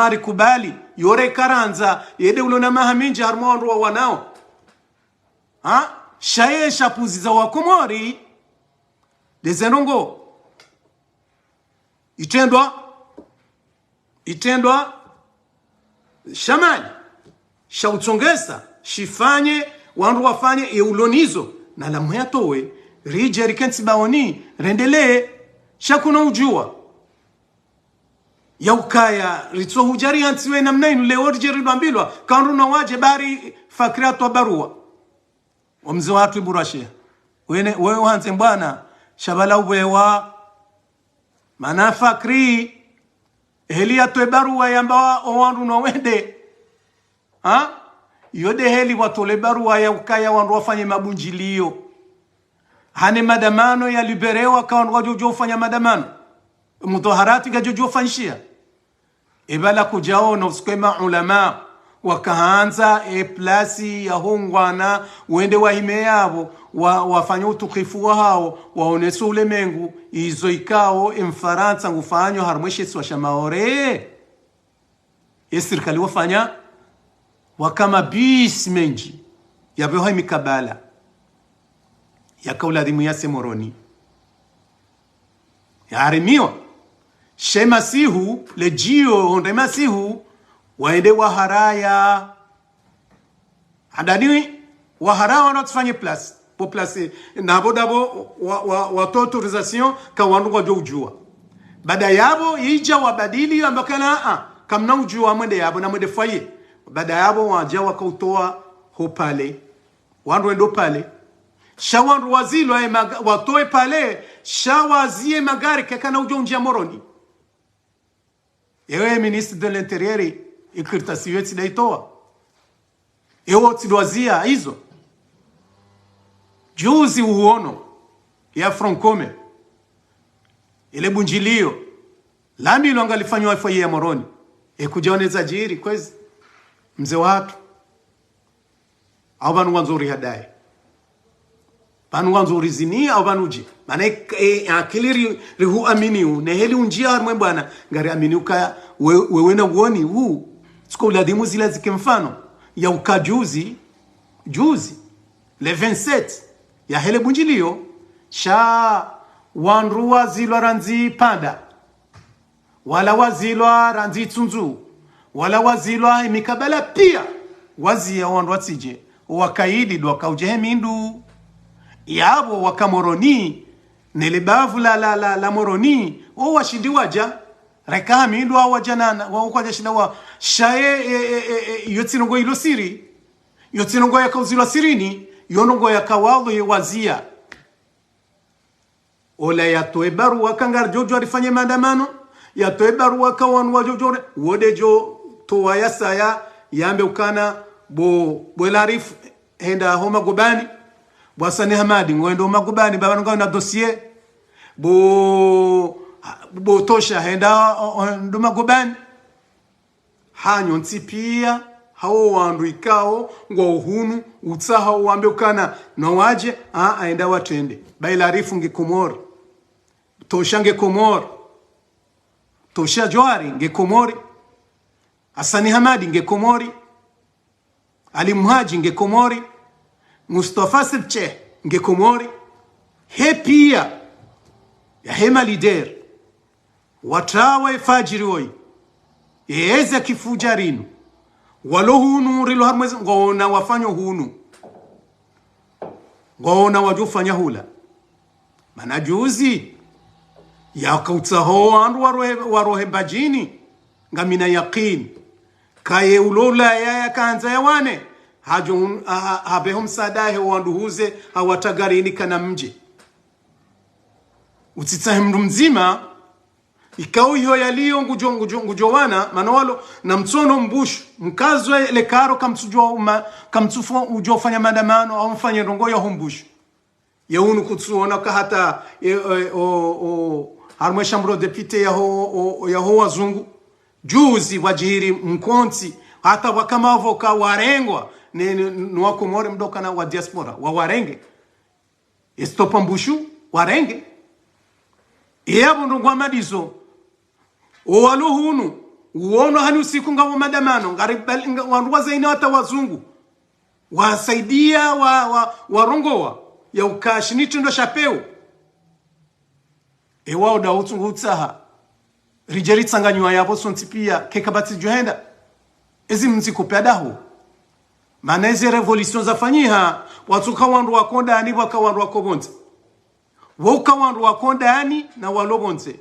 rikubali yore karanza yede ulona mahaminja harmo wanao shaye shapuzi za wakomori dezenongo itendwa shamani shautsongesa shifanye wandu wafanye eulonizo na lamu yatowe rijeri kensi baoni rendele shakuna ujua ya ukaya ritso hujari hansiwe namna inu leo rijeri bambilwa kanru na waje bari fakriatu barua omzi watu iburashia wewe hanse mbwana shabala uwewa mana fakri heli atoe barua yamba owandu na wende yode heli watole barua ya ukaya wandu wafanye mabunjilio hane madamano ya liberewa kawandu wajojo ufanya madamano mutoharati gajojo ufanshia ibala kujaona usikwema ulama wakaanza plasi ya hongwana uende wahime yabo wafanya utukifu wa hao waonesu ule mengu izo ikao mfaransa ngufanyo harmweshesi wa shamaore serikali wafanya wakama bis menji yabeho imikabala yakaula dimu yase moroni yarimiwa shemasihu lejio honde masihu waende waharaya hadani waharaya wanatufanye place po place nabo dabo wa autorisation ka wandu wajo ujua baada yabo ija wabadili ambakana kamna ujua mwende yabo na mwende faye baada yabo waja wakautoa hopale wandu endo pale shawandu wazilo watoe pale shawazie magari kekana ujo njia moroni yewe ministre de l'intérieur ikirtasiwe tidaitoa ewo tidwazia hizo juzi uono ya Francome ile bunjilio lami longa lifanywa faye ya moroni kujaoneza jiri kwezi mzee watu au banu wanzuri hadaye banu wanzuri zini au banuji maana akili rihu aminiu ne heli unjia mwe bwana ngari aminiuka wewe na uoni huu siko ladimu zile zikimfano ya ukajuzi juzi le 27 ya hele bunjilio sha wanruwa zilwa ranzi panda wala wazilwa ranzi tsunzu wala wazilwa mikabala pia wazia wanruwa tsije wakaidi do wakauje mindu yabo wakamoroni nelebavu la moroni o washindi waja reka mindu wajanana wakwaje shinda wa shaye yotsinongo ilo siri yotsinongo yakauzilwa sirini yonongo yakawawo wazia ola yatoe barua kangar jojo alifanya maandamano yatoe barua kawan wa jojo wodejo to wayasaya yambe ukana bo larif henda homa gobani bwasani hamadi ngwendo magobani baba ngao na dossier bo tosha henda ndo magobani hanyo ntipia hao wandu ikao ngo uhunu utsaha wambe ukana no waje aenda watende bailarifu ngekomori tosha ngekomori tosha Johari ngekomori Hasani Hamadi ngekomori Ali Muhaji ngekomori Mustafa Sebche ngekomori hepia ya hema lider watawa fajiri woi yeza kifujarinu walo hunu rilo harmwezi ngona wafanyo hunu ngona wajufanya hula mana juzi ya kautsaho andu warohe bajini ngamina yaqin kaye ulola ya kanza yawane hajun habehum sadahe wanduhuze hawatagarini kana mje utitsahe mndu mzima ikao hiyo yaliyo ngujowana manawalo na mtsono mbushu mkazwe lekaro kamtsufo ujofanya maandamano au mfanye rongo ya humbushu yaunu kutsuona ka hata harmwe shambro depute yaho wazungu juzi wajiri mkonti hata wakama avoka warengwa ni wakomore mdoka na wa diaspora warenge estopa mbushu warenge yabo ndongwa madizo owaluhunu uono hani usiku ngawo madamano ngari wanduwa zaini hata wazungu wasaidia warongowa ya ukashi nitindo shapeo wao da utsaha rijeri tsanganywa yabo sontipia kekabati johenda ezi mzikupadaho maana ezi revolution zafanyiha watuka wandu wakonda ani wakawandu wakobonze woka wandu wakonda ani na walobonze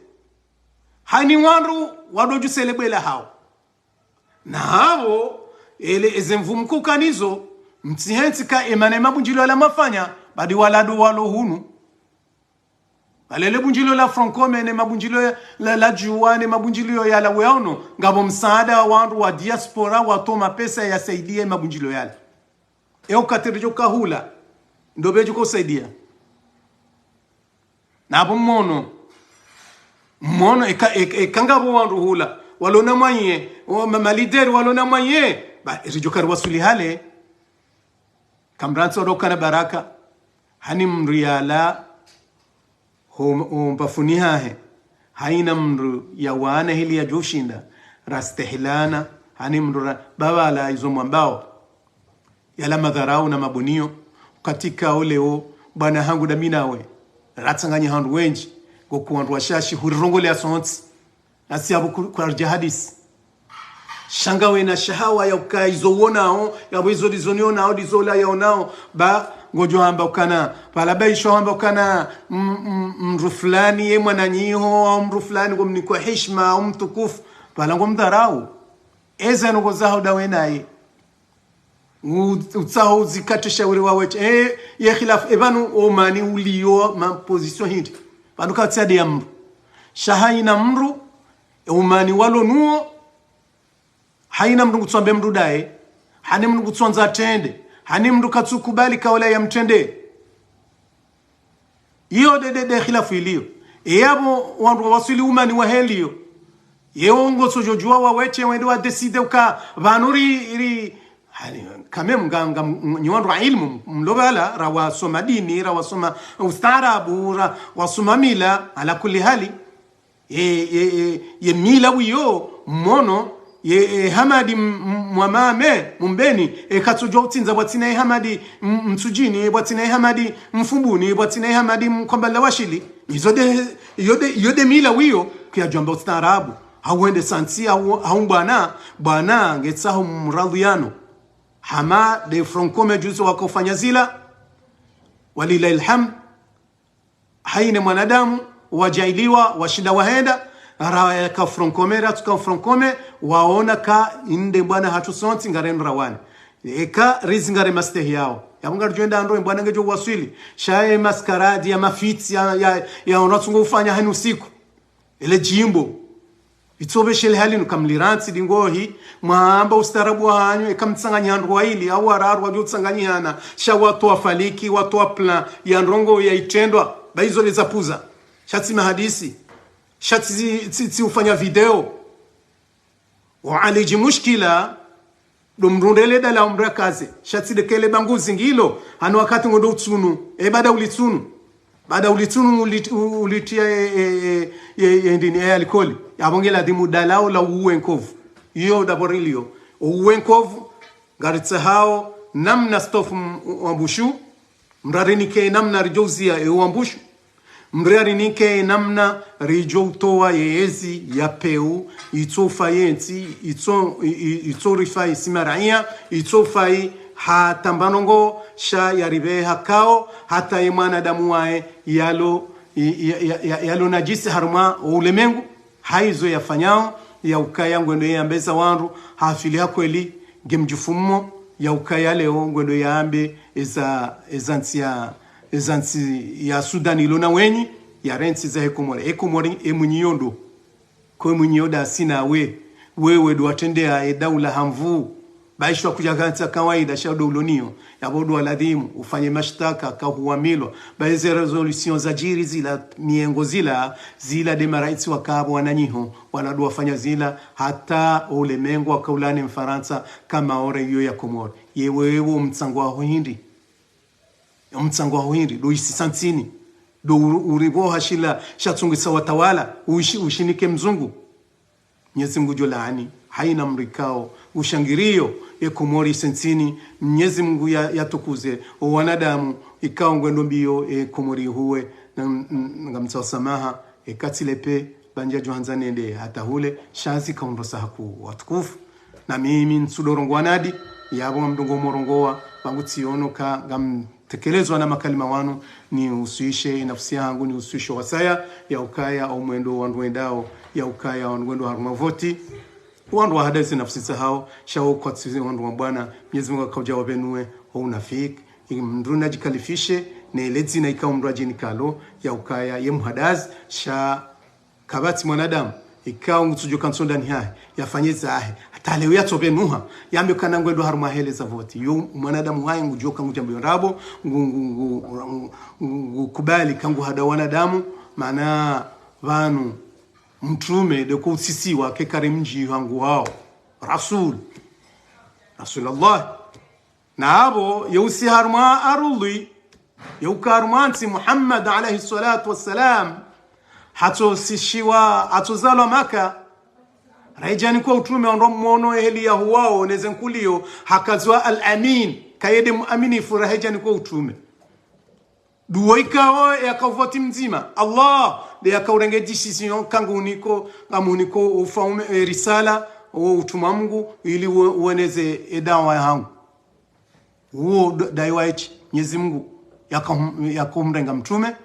hani wandu wadoju selebela hao na hao ele ezemvumku kanizo mtihentika emane mabunjilo la mafanya badi waladu walo hunu balele bunjilo la francome ne mabunjilo la juwane mabunjilo ya la weono ngabo msaada wa wandu wa diaspora watoma pesa ya saidia mabunjilo yale ukatirijo kahula ndobejo kusaidia nabo mmono ekangabo wandu hula walona mwaye malideri walona mwaye ba rijokari wasuli hale kamranso dokana baraka hani mriala mbafuni hahe haina mru ya wana hili ya joshinda rastehlana hani mru babala izo mwambao yala madharau na mabunio katika oleo bwana hangu da minawe ratsanganya handu wenji gokuwandu washashi hurirongole asonti asiabu kwa jihadis shangawe na shahawa ya ukaizo wonao ya wizo dizonio nao dizola ya onao ba ngojo hamba ukana pala baisho hamba ukana mruflani ye mwananyiho au mruflani ngomni kwa heshima au mtukufu pala ngomdharau eza nugo zaho dawenaye utsaho zikate shauri waweche ye khilaf ebanu omani uliyo ma position hindi panu katsade ya mru shahaina mru omani walo nuo haina mndu kutsombe mndu dae hani mndu kutsonza tende hani mndu katsukubali kaola ya mtende iyo de khilafu iliyo yabo wandu wasuli umani wa helio yongo sojojua waweche wende wa decide uka vanuri iri hani kame mganga nyiwandu ilmu mlobala rawa soma dini rawa soma ustaarabu rawa soma mila ala kulli hali ye mila wiyo mono ye hamadi mwamame mumbeni katsujo utsinza bwatina hamadi mtsujini bwatina hamadi mfumbuni bwatina hamadi mkombala washili yode mila wiyo kya jomba ustaarabu hauende santi au bwana ngetsaho mradhiano hama de francome juzo wakofanya zila walilahi alhamd haina mwanadamu wajailiwa washinda wahenda raya ka frankomera tuka francome waona ka inde bwana hatusonti ngaren rawane eka rizingare mastehi yao yabunga joenda ando bwana ngejo waswili shaye maskaradi ya mafiti ya onatungo ufanya hani usiku ile jimbo itsobeshele halinu kamliranti dingohi mwamba ustarabu hanyu ekamtsanganya ndu waili au araru wajyo tsanganyana sha watu wafaliki watu wa plan ya ndongo ya itendwa baizo lezapuza shati mahadisi shati ufanya video wa aliji mushkila domrundele dala umrakaze shati dekele banguzi ngilo hano wakati ngondo utsunu baada ulitunu ulitia ndini alcohol yabongela dimu dalao la uwenkovu iyo daborilio uwenkovu garitsa hao namna stofu wambushu mrarinike namna rijozia wambushu mrarinike namna rijoutoa yezi ya peu itofa yenti itorifai simaraia itofai hatambanongo sha yaribe hakao hata imana damu wae yalo najisi haruma ulemengu haizo yafanyao ya ukaya ngwendo yambeza wandu hafili hakweli gemjufumo ya ukaya leo ngwendo yambe ezanti ya Sudan ilona wenyi ya renti za ekomori emunyondo kwa munyoda sina wewe do atendea daula hamvu baishwa kujaganza kawaida shaudo ulonio yabodo aladhimu ufanye mashtaka kahuamilo baeze resolution za jiri zila miengo zila de maraiti wakabo wananyiho wanadu wafanya zila hata ulemengo wakaulani mfaransa kama ore hiyo ya Komoro yewewe mtsango wa hindi do isi santini do uribo hashila shatungisa watawala ushinike mzungu Mwenyezi Mungu jolaani haina mrikao ushangirio ya Komori sentini Mwenyezi Mungu yatukuze wanadamu ikao ngwendo mbio Komori huwe ngamtsa samaha katilepe banja johanzane ende hata hule shazi kaondosa haku watukufu na mimi nsudoro wanadi yabo mdongo morongoa bangu tionoka tekelezwa na makalima wanu ni usuishe nafsi yangu ni usuishe wasaya ya ukaya au mwendo wanduendao ya ukaya wanduendo harumavoti wandu wahadezi nafsi hao shao kwa tsizi wandu wa Bwana Mwenyezi Mungu akaujawa benue au nafik mndruna jikalifishe na elezi na ikao mraji nikalo ya ukaya ye muhadaz sha kabati mwanadamu ikao ngutujo kansonda ni hai yafanyeza ahe hata leo yatobenuha yambe kana ngwendo haruma hele za voti yo mwanadamu hai ngujoka ngujambo rabo kubali kangu hada wanadamu maana vanu mtume de kusisiwa ke karimji wangu wao rasulullah na abo yusi harma aruli yukarmanti Muhammad alayhi salatu wassalam hato sishiwa atozalwa Maka raijani kwa utume onromono ehli ya huwao nezenkulio hakazwa al-amin kayede muamini furahijani kwa utume duoikao yakavoti mzima Allah de yakaurenge decision kangu niko ufaume risala o utuma Mungu ili ueneze edawa yangu huo daiwaichi Mwenyezi Mungu yakomrenga mtume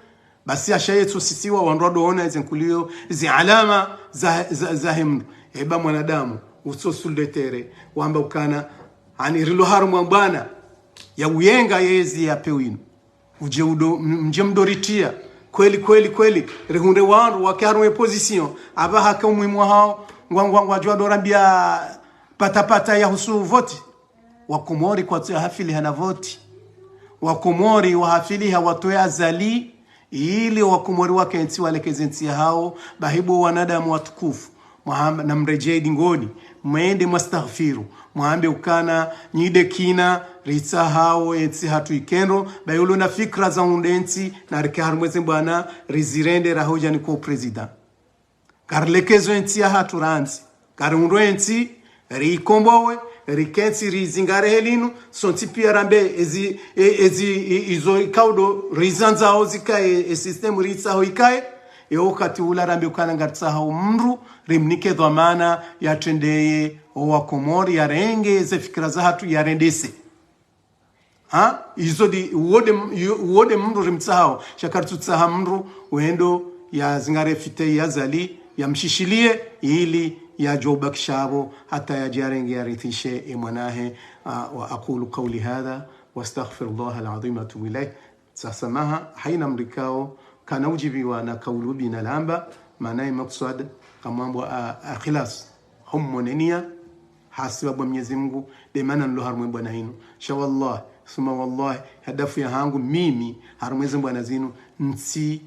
basi ashayetu sisiwa wandodo ona ezenkulio zi alama za himdu eba mwanadamu usosuldetere wamba ukana ani rilo harumu bwana ya uyenga yezi ya pewinu uje mjemdoritia kweli rehunde wandu wakarume position aba haka umuhimu hao ngwangwa jwa dorambia patapata ya husu voti wakomori kwa tia hafili hana voti wakomori wahafili hawatoya azali ili wakomori wake nti walekeze nti hao bahibu wanadamu watukufu Muhammad na mrejei dingoni mwende mwastaghfiru mwambe ukana nyide kina ritsa hao etsi hatu ikendo bayulo na fikra za undensi na rikaru mweze bwana rizirende rahoja ni ko president karlekezo entsi ya hatu ranzi karundo entsi rikombowe rikensi rizingare helinu sonti pia rambe izo ikaudo rizanza ho zikae system ritsa ho ikae wakati ula rambe ukana ngatsa ho mru rimnike dhamana ya tendeye wa Komori ya renge ze fikra za hatu ya rendese izo di uode mru rimtsao shakartu tsaha mru uendo ya zingare fite ya zali ya mshishilie ili ya joba kishabo hata ya jarenge ya ritishe imwanahe wa aqulu qawli hadha wastaghfirullah alazim atubu ilayh sasamaha haina mrikao kana ujibiwa na kaulu bina lamba maana maksud kamambo akhilas hummonenia hasiba bwa Mwenyezi Mungu de maana ndo harumwe bwana hino shawallah suma wallahi hadafu ya hangu mimi harumwe bwana zinu nsi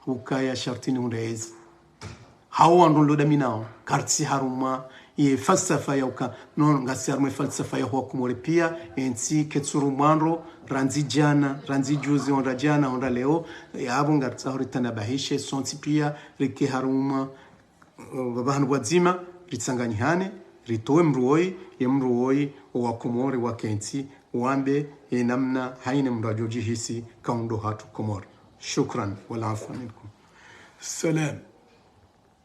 ukaya shartini undezi hawa ndo da minao karti haruma ye falsafa ya uka non ngasi harumwe falsafa ya Komori pia nsi ketsuru mwanro ranzi jana ranzi juzi onda jana onda leo yabo ngatsa horitana bahishe sonti pia rike haruma babahanu bwazima ritsanganyihane ritowe mruoi ya mruoi wa Komori wa kensi wambe namna haina mrajoji hisi kaundo hatu Komori shukran wal afwa minkum salam.